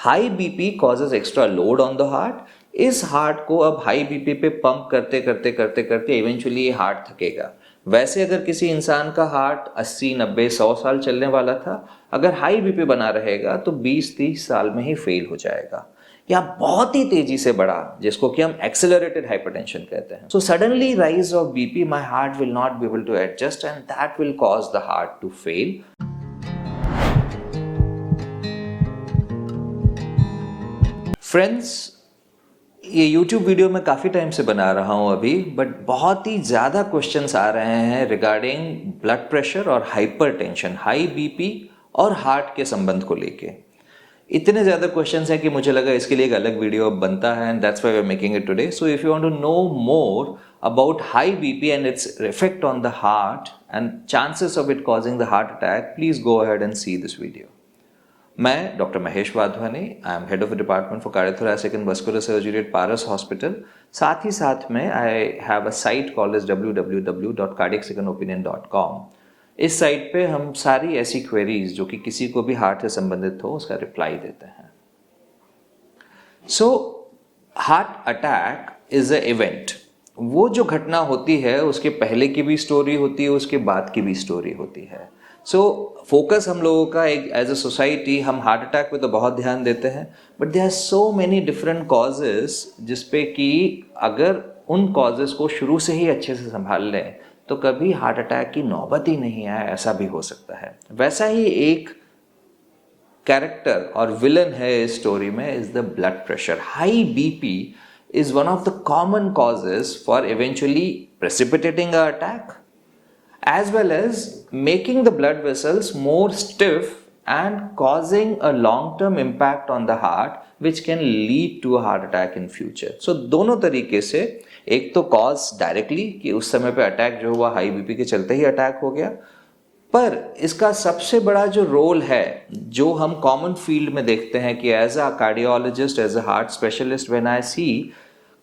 High BP causes extra load on the heart. इस heart को अब हाई बीपी पे पंप करते करते करते करते इवेंचुअली ये हार्ट थकेगा। वैसे अगर किसी इंसान का हार्ट 80, 90, 100 साल चलने वाला था, अगर हाई बीपी बना रहेगा तो 20-30 साल में ही फेल हो जाएगा, या बहुत ही तेजी से बढ़ा, जिसको कि हम एक्सेलरेटेड हाइपरटेंशन कहते हैं। So suddenly rise of BP, my heart will not be able to adjust and that will cause the heart to fail. Friends, ये YouTube वीडियो मैं काफ़ी टाइम से बना रहा हूँ अभी, बट बहुत ही ज़्यादा क्वेश्चंस आ रहे हैं रिगार्डिंग ब्लड प्रेशर और हाइपरटेंशन, हाई बीपी और हार्ट के संबंध को लेके। इतने ज़्यादा क्वेश्चंस हैं कि मुझे लगा इसके लिए एक अलग वीडियो बनता है, and that's why we are making it today. So if you want to know more about high BP and its effect on the heart and chances of it causing the heart attack, please go ahead and see this video. मैं doctor Mahesh Wadhwani, I am head of the department for cardiothoracic and muscular surgery at Paras hospital. साथ ही साथ में I have a site called as www.cardiacsecondopinion.com। इस site पे हम सारी ऐसी क्वेरीज जो कि किसी को भी हार्ट से संबंधित हो उसका रिप्लाई देते हैं। So heart attack is a event. वो जो घटना होती है उसके पहले की भी स्टोरी होती है, उसके बाद की भी स्टोरी होती है। सो फोकस हम लोगों का एक एज अ सोसाइटी, हम हार्ट अटैक पे तो बहुत ध्यान देते हैं, but there are so many different causes जिसपे कि अगर उन कॉजेस को शुरू से ही अच्छे से संभाल लें तो कभी हार्ट अटैक की नौबत ही नहीं आए, ऐसा भी हो सकता है। वैसा ही एक कैरेक्टर और विलन है इस स्टोरी में, is the blood pressure. High BP is one of the common causes for eventually precipitating an attack, as well as making the blood vessels more stiff and causing a long-term impact on the heart, which can lead to a heart attack in future. So दोनों तरीके से, एक तो cause directly कि उस समय पे attack जो हुआ हाई बीपी के चलते ही अटैक हो गया, पर इसका सबसे बड़ा जो रोल है जो हम कॉमन फील्ड में देखते हैं कि as a cardiologist, as a heart specialist, when I see,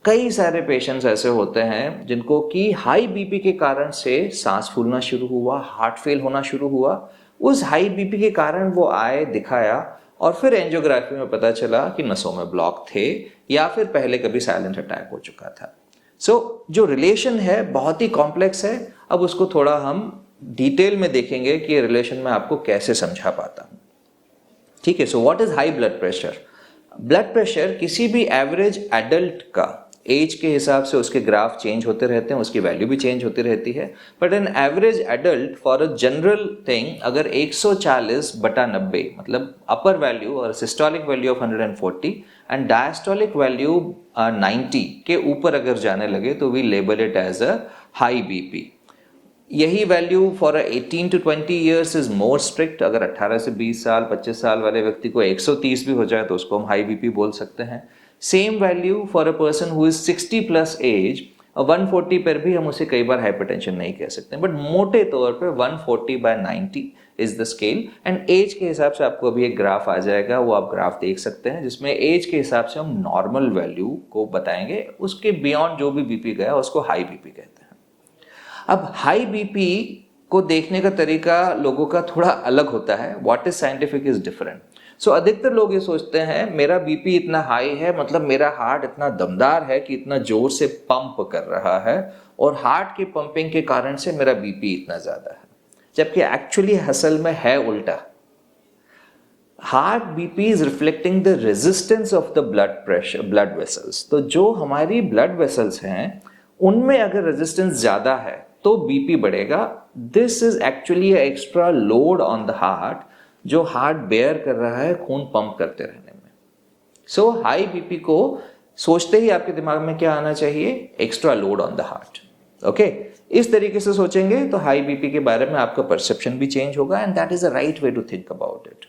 कई सारे पेशेंट्स ऐसे होते हैं जिनको कि हाई बीपी के कारण से सांस फूलना शुरू हुआ, हार्ट फेल होना शुरू हुआ। उस हाई बीपी के कारण वो आए, दिखाया, और फिर एंजियोग्राफी में पता चला कि नसों में ब्लॉक थे या फिर पहले कभी साइलेंट अटैक हो चुका था। सो जो रिलेशन है बहुत ही कॉम्प्लेक्स है। अब उसको थोड़ा हम डिटेल में देखेंगे कि रिलेशन में आपको कैसे समझा पाता हूं। ठीक है, so what is high blood pressure? Blood pressure किसी भी एवरेज एडल्ट का एज के हिसाब से उसके ग्राफ चेंज होते रहते हैं, उसकी वैल्यू भी चेंज होती रहती है, but an average adult for a general thing, अगर 140/90 मतलब अपर वैल्यू और systolic value of 140 and diastolic value 90 के ऊपर अगर जाने लगे तो we label it as a high BP. यही value for 18 to 20 years is more strict. अगर 18 से 20 साल 25 साल वाले व्यक्ति को 130 भी हो जाए तो उसको हम हाई बीपी बोल सकते हैं। Same value for a person who is 60 plus age, 140 पर भी हम उसे कई बार हाइपरटेंशन नहीं कह सकते, बट मोटे तौर पे 140/90 is the scale. And age के हिसाब से आपको अभी एक ग्राफ आ जाएगा, वो आप ग्राफ देख सकते हैं, जिसमें एज के हिसाब से हम नॉर्मल वैल्यू को बताएंगे, उसके बियॉन्ड जो भी बीपी गया उसको हाई बीपी कहते हैं। अब हाई बीपी को देखने का तरीका लोगों का थोड़ा अलग होता है। What is scientific is different. So अधिकतर लोग ये सोचते हैं मेरा बीपी इतना हाई है मतलब मेरा हार्ट इतना दमदार है कि इतना जोर से पंप कर रहा है, और हार्ट की पंपिंग के कारण से मेरा बीपी इतना ज्यादा है, जबकि एक्चुअली असल में है उल्टा। Heart BP is reflecting the resistance of the blood vessels. तो जो हमारी ब्लड वेसल्स हैं उनमें अगर रेजिस्टेंस ज्यादा है तो बीपी बढ़ेगा। This is actually extra load on the heart जो हार्ट बेयर कर रहा है खून पंप करते रहने में। सो हाई बीपी को सोचते ही आपके दिमाग में क्या आना चाहिए? Extra load on the heart. Okay, इस तरीके से सोचेंगे तो हाई बीपी के बारे में आपका परसेप्शन भी चेंज होगा, and that is a right way to think about it.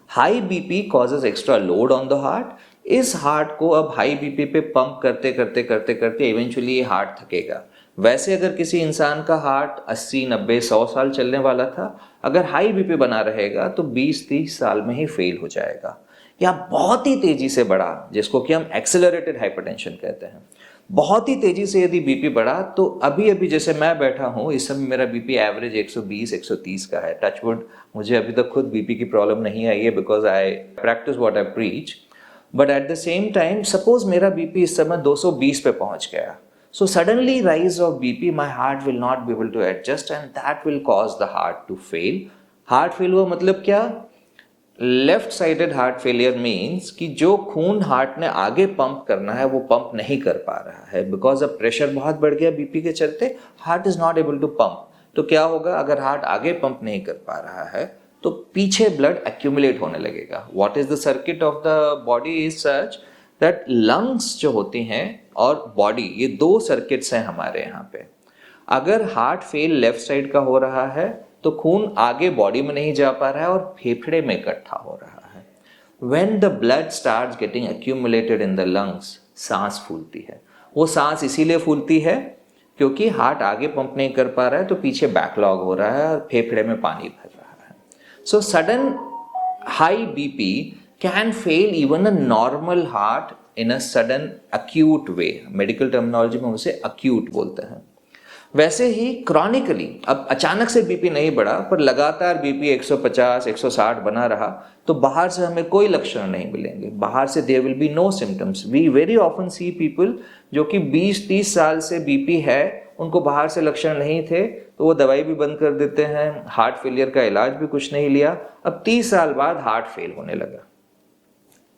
High BP causes extra load on the heart. इस हार्ट को अब हाई बीपी पे पंप करते करते करते करते इवेंचुअली ये हार्ट थकेगा। वैसे अगर किसी इंसान का हार्ट 80, 90, 100 साल चलने वाला था, अगर हाई बीपी बना रहेगा तो 20-30 साल में ही फेल हो जाएगा, या बहुत ही तेजी से बढ़ा, जिसको कि हम एक्सेलरेटेड हाइपरटेंशन कहते हैं। बहुत ही तेजी से यदि बीपी बढ़ा तो अभी अभी जैसे मैं बैठा हूँ इस समय मेरा बीपी एवरेज 120 130 का है, टचवुड मुझे अभी तक खुद बीपी की प्रॉब्लम नहीं आई है because I practice what I preach, but at the same time suppose मेरा बीपी इस समय 220 पे पहुंच गया, so suddenly rise of BP my heart will not be able to adjust and that will cause the heart to fail. Heart fail हुआ मतलब क्या? Left sided heart failure means कि जो खून हार्ट ने आगे पंप करना है वो पंप नहीं कर पा रहा है बिकॉज अब प्रेशर बहुत बढ़ गया बीपी के चलते, heart is not able to pump. तो क्या होगा अगर हार्ट आगे पंप नहीं कर पा रहा है तो पीछे ब्लड एक्यूमुलेट होने लगेगा। What is the circuit of the body is such that lungs जो होती हैं और बॉडी, ये दो सर्किट्स हैं हमारे यहाँ पे। अगर हार्ट फेल लेफ्ट साइड का हो रहा है तो खून आगे बॉडी में नहीं जा पा रहा है और फेफड़े में इकट्ठा हो रहा है। When the blood starts getting accumulated in the lungs, सांस फूलती है। वो सांस इसीलिए फूलती है क्योंकि हार्ट आगे पंप नहीं कर पा रहा है तो पीछे बैकलॉग हो रहा है और फेफड़े में पानी भर रहा है। So sudden high BP can fail even a normal heart in a sudden acute way. Medical terminology में उसे acute बोलते हैं। वैसे ही क्रॉनिकली अब अचानक से बीपी नहीं बढ़ा पर लगातार बीपी 150 160 बना रहा तो बाहर से हमें कोई लक्षण नहीं मिलेंगे, बाहर से there will be no symptoms. We very often see people जो कि 20-30 साल से बीपी है, उनको बाहर से लक्षण नहीं थे तो वो दवाई भी बंद कर देते हैं, हार्ट फेलियर का इलाज भी कुछ नहीं लिया, अब 30 साल बाद हार्ट फेल होने लगा।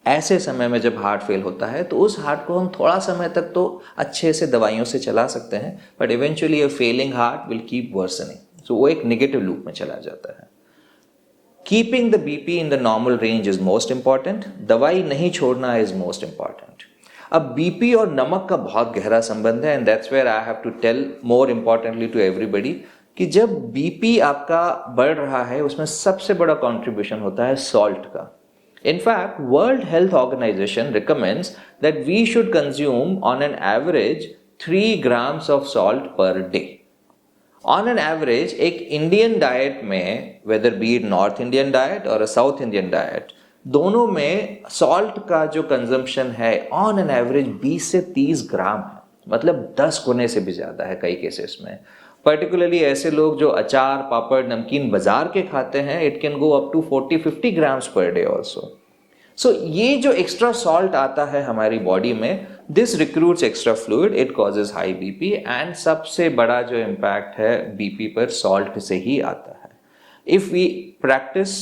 ऐसे समय में जब हार्ट फेल होता है तो उस हार्ट को हम थोड़ा समय तक तो अच्छे से दवाइयों से चला सकते हैं but eventually a failing heart will keep worsening, so वो एक नेगेटिव लूप में चला जाता है। Keeping the BP in the normal range is most important, दवाई नहीं छोड़ना इज मोस्ट इंपॉर्टेंट। अब बीपी और नमक का बहुत गहरा संबंध है and that's where I have to tell more importantly to everybody कि जब बीपी आपका बढ़ रहा है उसमें सबसे बड़ा कॉन्ट्रीब्यूशन होता है सॉल्ट का। In fact, World Health Organization recommends that we should consume on an average 3 grams of salt per day. On an average, एक Indian diet में, whether be it North Indian diet or a South Indian diet, दोनों में salt का जो consumption है on an average 20 से 30 ग्राम है, मतलब 10 गुने से भी ज़्यादा है कई केसेस में। पर्टिकुलरली ऐसे लोग जो अचार पापड़ नमकीन बाजार के खाते हैं, it can go up to 40-50 grams per day also. So ये जो एक्स्ट्रा सॉल्ट आता है हमारी बॉडी में, this recruits extra fluid, it causes high BP and सबसे बड़ा जो इम्पैक्ट है बीपी पर सॉल्ट से ही आता है। If we practise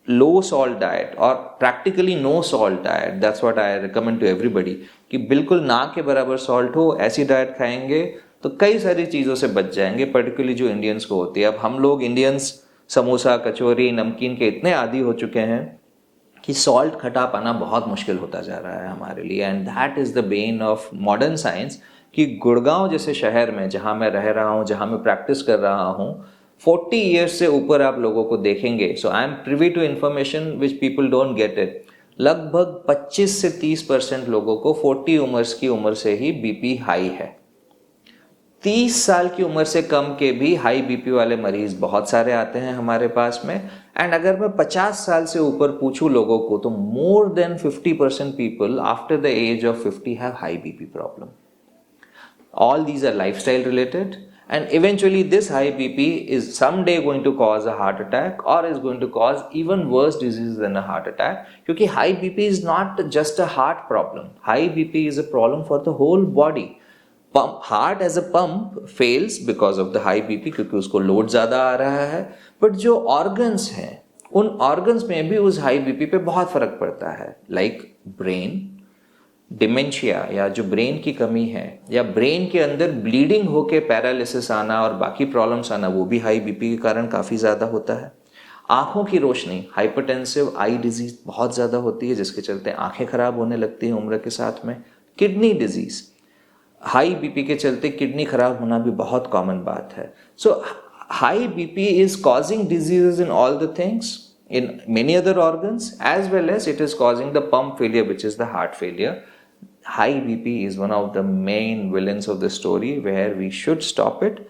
low salt diet और practically no salt diet, that's what I recommend to everybody कि बिल्कुल ना के बराबर सॉल्ट हो, ऐसी डाइट खाएंगे तो कई सारी चीज़ों से बच जाएंगे, पर्टिकुलरली जो इंडियंस को होती है। अब हम लोग इंडियंस समोसा कचौरी नमकीन के इतने आदी हो चुके हैं कि सॉल्ट खटा पाना बहुत मुश्किल होता जा रहा है हमारे लिए and that is the Ben of modern science कि गुड़गांव जैसे शहर में जहाँ मैं रह रहा हूँ, जहाँ मैं प्रैक्टिस कर रहा हूँ, 40 ईयर्स से ऊपर आप लोगों को देखेंगे। So I am privy to information which people don't get it. लगभग 25 से 30% लोगों को 40 उम्र की उम्र से ही बीपी हाई है। 30 साल की उम्र से कम के भी हाई बीपी वाले मरीज बहुत सारे आते हैं हमारे पास में एंड अगर मैं 50 साल से ऊपर पूछूं लोगों को तो more than 50% people after the age of 50 have high BP problem. All these are lifestyle related and eventually this high BP is someday going to cause a heart attack or is going to cause even worse disease than a heart attack, क्योंकि high BP is not just a heart problem. High BP is a problem for the whole body. Heart as a pump fails because of the high BP क्योंकि उसको load ज़्यादा आ रहा है, but जो organs हैं उन organs में भी उस हाई बीपी पे बहुत फर्क पड़ता है। लाइक ब्रेन डिमेंशिया या जो ब्रेन की कमी है या ब्रेन के अंदर ब्लीडिंग होके पैरालिसिस आना और बाकी प्रॉब्लम्स आना, वो भी हाई बीपी के कारण काफ़ी ज़्यादा होता है। आँखों की रोशनी, हाइपरटेंसिव आई डिजीज बहुत ज़्यादा होती है जिसके चलते आँखें खराब होने लगती हैं उम्र के साथ में। किडनी डिजीज़, हाई बीपी के चलते किडनी खराब होना भी बहुत कॉमन बात है। So high BP is causing diseases in all the things in many other organs as well as it is causing the pump failure which is the heart failure. High BP is one of the main villains of the story where we should stop it,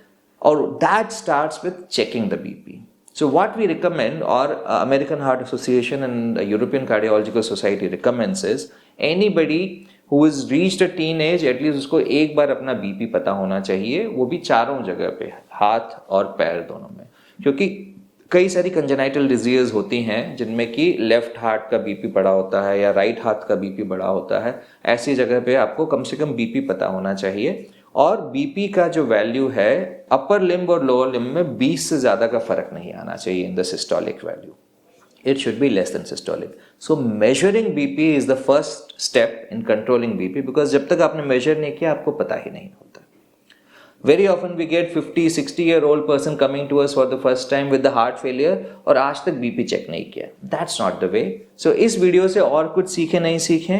or that starts with checking the BP. So what we recommend, or American Heart Association and European Cardiological Society recommends, is anybody who is reached a teen age, at least उसको एक बार अपना BP पता होना चाहिए, वो भी चारों जगह पे, हाथ और पैर दोनों में। क्योंकि कई सारी कंजेनाइटल डिजीज होती हैं जिनमें कि लेफ्ट हार्ट का बीपी बढ़ा होता है या राइट हाथ का बीपी बढ़ा होता है। ऐसी जगह पे आपको कम से कम बीपी पता होना चाहिए। और बीपी का जो वैल्यू है अपर लिम्ब और लोअर लिम्ब में 20 से ज़्यादा का फर्क नहीं आना चाहिए in the systolic value. It should be less than systolic. So measuring BP is the first step in controlling BP, because जब तक आपने measure नहीं किया आपको पता ही नहीं होता। Very often we get 50-60-year-old person coming to us for the first time with the heart failure और आज तक BP check नहीं किया। That's not the way. So इस वीडियो से और कुछ सीखे नहीं सीखे,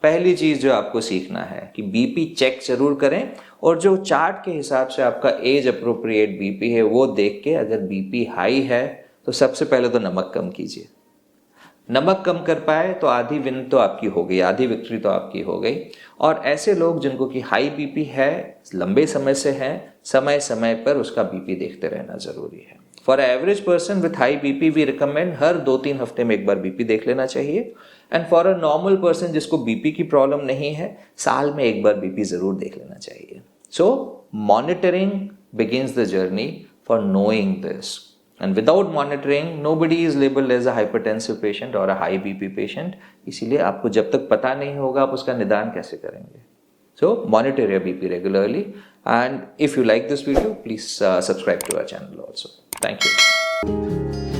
पहली चीज जो आपको सीखना है कि बीपी चेक जरूर करें, और जो चार्ट के हिसाब से आपका एज अप्रोप्रिएट बीपी है वो देख के, अगर बीपी हाई है तो सबसे पहले तो नमक कम कीजिए। नमक कम कर पाए तो आधी विन तो आपकी हो गई, आधी विक्ट्री तो आपकी हो गई। और ऐसे लोग जिनको कि हाई बीपी है, लंबे समय से है, समय समय पर उसका बीपी देखते रहना जरूरी है। For average person with high BP we recommend हर 2-3 हफ्ते में एक बार बीपी देख लेना चाहिए। And for a normal person जिसको बीपी की प्रॉब्लम नहीं है, साल में एक बार बीपी जरूर देख लेना चाहिए। So monitoring begins the journey for knowing this. And without monitoring, nobody is labeled as a hypertensive patient or a high BP patient. इसीलिए आपको जब तक पता नहीं होगा आप उसका निदान कैसे करेंगे? So monitor your BP regularly, and if you like this video, please subscribe to our channel also. Thank you.